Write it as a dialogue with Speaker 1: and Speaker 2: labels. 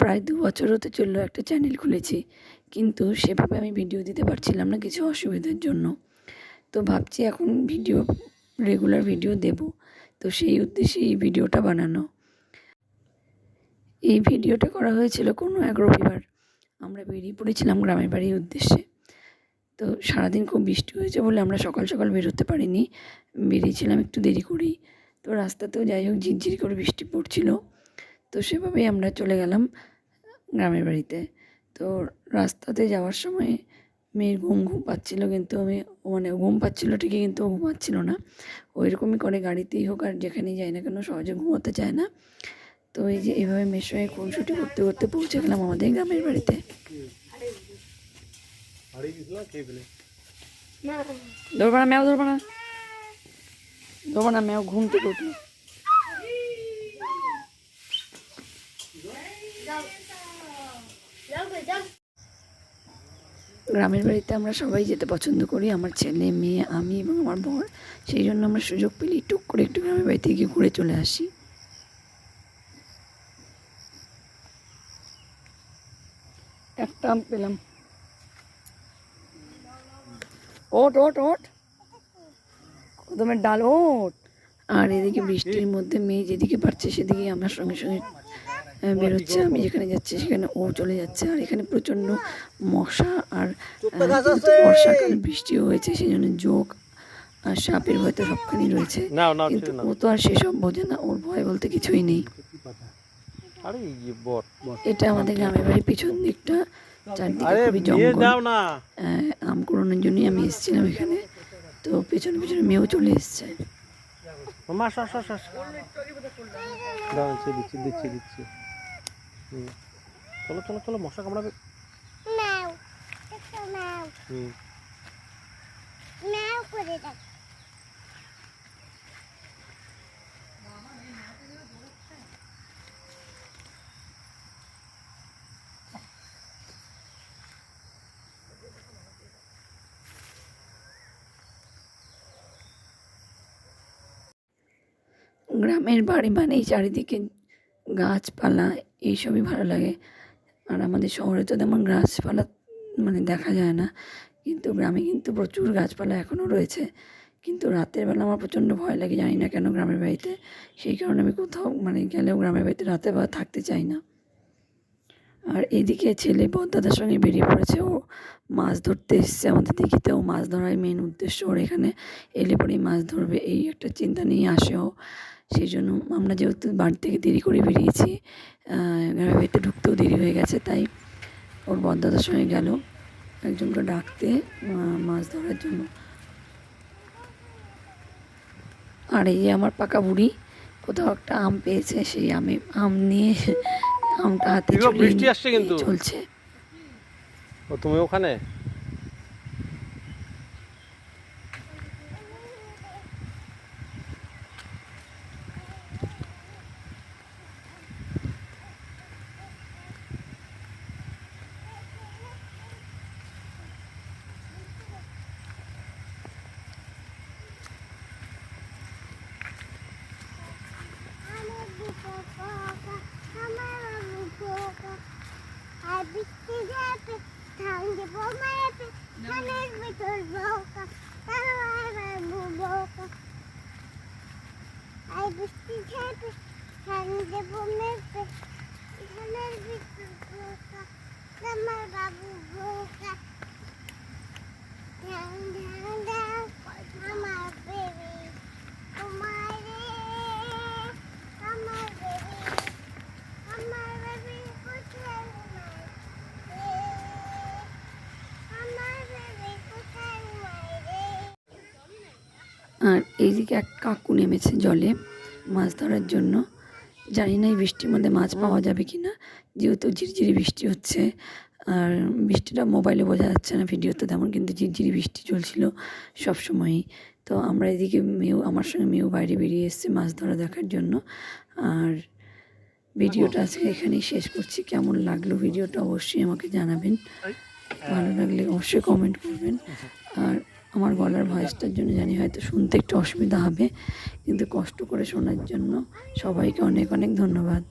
Speaker 1: প্রায় ২ বছর হতে চললো একটা চ্যানেল খুলেছি, কিন্তু সেভাবে আমি ভিডিও দিতে পারছিলাম না কিছু অসুবিধার জন্য। তো ভাবছি এখন রেগুলার ভিডিও দেব। তো সেই উদ্দেশ্যে এই ভিডিওটা বানানো। এই ভিডিওটা করা হয়েছিল কোনো এক রবিবার। আমরা বেরিয়ে পড়েছিলাম গ্রামের বাড়ির উদ্দেশ্যে। তো সারাদিন খুব বৃষ্টি হয়েছে বলে আমরা সকাল সকাল বেরোতে পারিনি, বেরিয়েছিলাম একটু দেরি করেই। তো রাস্তাতেও যাই হোক ঝিরঝিরি করে বৃষ্টি পড়ছিল। তো সেভাবেই আমরা চলে গেলাম গ্রামের বাড়িতে। তো রাস্তাতে যাওয়ার সময় মেয়ের ঘুম পাচ্ছিল, কিন্তু ঘুম পাচ্ছিল ঠিকই, কিন্তু ও ঘুমাচ্ছিল না। ওইরকমই করে, গাড়িতেই হোক আর যেখানেই যাই না কেন সহজে ঘুমোতে চায় না। তো এই যে এইভাবে মেয়ের সঙ্গে খুনসুটি করতে করতে পৌঁছে গেলাম আমাদের গ্রামের বাড়িতে। ধরবা না ম্যাও, ধরবা না ম্যাও, ঘুম থেকে উঠলো। গ্রামের বাড়িতে আমরা সবাই যেতে পছন্দ করি, আমার ছেলে মেয়ে আমি এবং আমার বর। সেই জন্য আমরা সুযোগ পেলেই টুক করে একটু গ্রামের বাড়িতে গিয়ে ঘুরে চলে আসি। একটা আম পেলাম। ওট ওট ওট, কদমের ডাল ওট। আর এদিকে বৃষ্টির মধ্যে মেয়ে যেদিকে পারছে সেদিকে আমার সঙ্গে সঙ্গে বেরোচ্ছে। আমি যেখানে যাচ্ছি সেখানে ও চলে যাচ্ছে। আর এখানে প্রচণ্ড মশা, আর বর্ষাকাল বৃষ্টিও হয়েছে, সেই জন্য জোক আর সাপের ভয় তো সবখানেই রয়েছে। কিন্তু ও তো আর সেসব বোঝে না, ওর ভয় বলতে কিছুই নেই। এটা আমাদের গ্রামের বাড়ির পিছন দিকটা, চারদিকে খুবই জঙ্গল। আম কুড়ানোর জন্যই আমি এসেছিলাম এখানে। তো পেছনে পেছনে মেয়েও চলে এসছে।
Speaker 2: চলো চলো চলো, মশা কামড়াবে।
Speaker 1: গ্রামের বাড়ি মানেই চারিদিকে গাছপালা, এইসবই ভালো লাগে। আর আমাদের শহরে তো তেমন গাছপালা দেখা যায় না, কিন্তু গ্রামে কিন্তু প্রচুর গাছপালা এখনও রয়েছে। কিন্তু রাতের বেলা আমার প্রচণ্ড ভয় লাগে, জানি না কেন গ্রামের বাড়িতে। সেই কারণে আমি কোথাও গেলেও গ্রামের বাড়িতে রাতে বা থাকতে চাই না। আর এদিকে ছেলে বড়দাদার সঙ্গে বেরিয়ে পড়েছে, ও মাছ ধরতে এসছে আমাদের দিঘিতে। ও মাছ ধরাই মেন উদ্দেশ্য ওর, এখানে এলে পরেই মাছ ধরবে এই একটা চিন্তা নিয়ে আসে ও। সেই জন্য আমরা যেহেতু বাড়ি থেকে দেরি করে বেরিয়েছি, গ্রামের বাড়িতে ঢুকতেও দেরি হয়ে গেছে, তাই ওর বড়দাদার সঙ্গে গেল একজনকে ডাকতে মাছ ধরার জন্য। আর এই যে আমার পাকা বুড়ি কোথাও একটা আম পেয়েছে, সেই আম নিয়ে আমটা হাতে চলছে।
Speaker 2: তুমি ওখানে
Speaker 1: আর এইদিকে এক কাকু নেমেছে জলে মাছ ধরার জন্য। জানি না এই বৃষ্টির মধ্যে মাছ পাওয়া যাবে কি না, যেহেতু ঝিরঝিরি বৃষ্টি হচ্ছে। আর বৃষ্টিটা মোবাইলে বোঝা যাচ্ছে না, ভিডিওতে তেমন, কিন্তু ঝিরঝিরি বৃষ্টি চলছিল সবসময়ই। তো আমরা এদিকে আমার সঙ্গে মেয়েও বাইরে বেরিয়ে এসেছে মাছ ধরা দেখার জন্য। আর ভিডিওটা আজকে এখানেই শেষ করছি। কেমন লাগলো ভিডিওটা অবশ্যই আমাকে জানাবেন, ভালো লাগলে অবশ্যই কমেন্ট করবেন। আর আমার গলার ভয়েসটার জন্য জানি হয়তো শুনতে একটু অসুবিধা হবে, কিন্তু কষ্ট করে শোনার জন্য সবাইকে অনেক অনেক ধন্যবাদ।